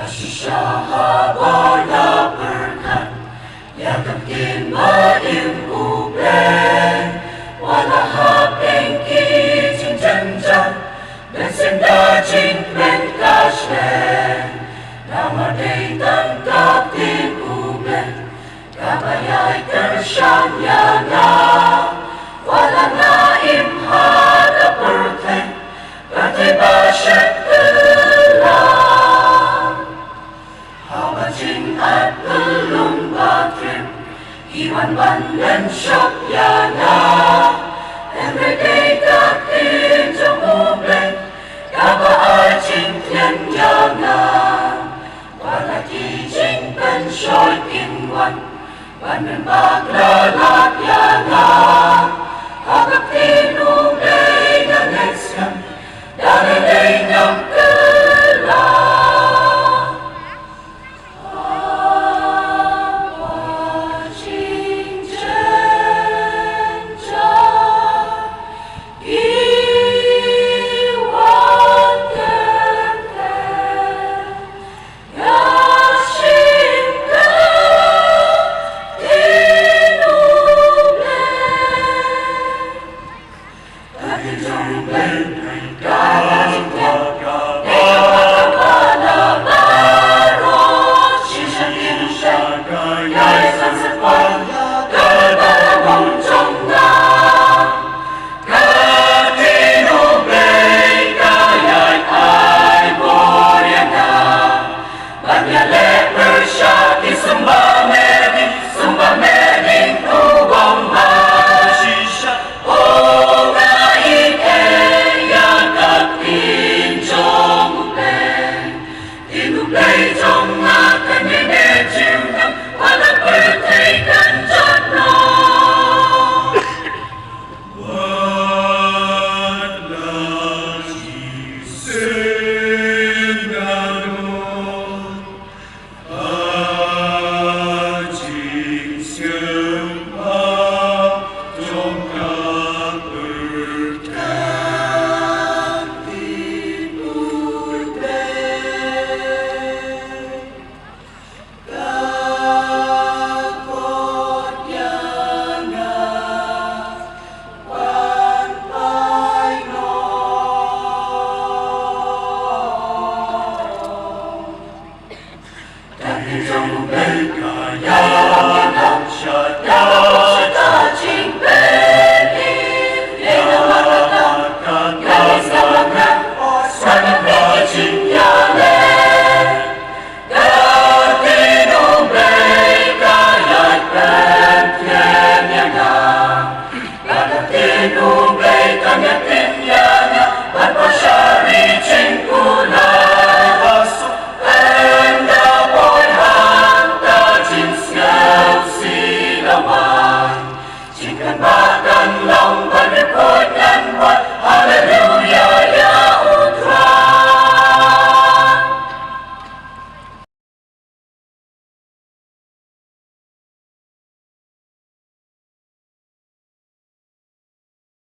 Nasisyahabaya berkat, ya Ktien U Blei, wala hapengki jinjenjan, bersenda jingren kaslen, nama deitan Ktien U Blei, kabayai tersyanyana, wala naim hada perteng, basyat Jingat belum bakrim, Iwan Bandan Shokyana, everyday Ktien U Blei, kaba Ktien Yana, walaki jing pen shoy kinwan, Bandan Baglalat Yana, Ktien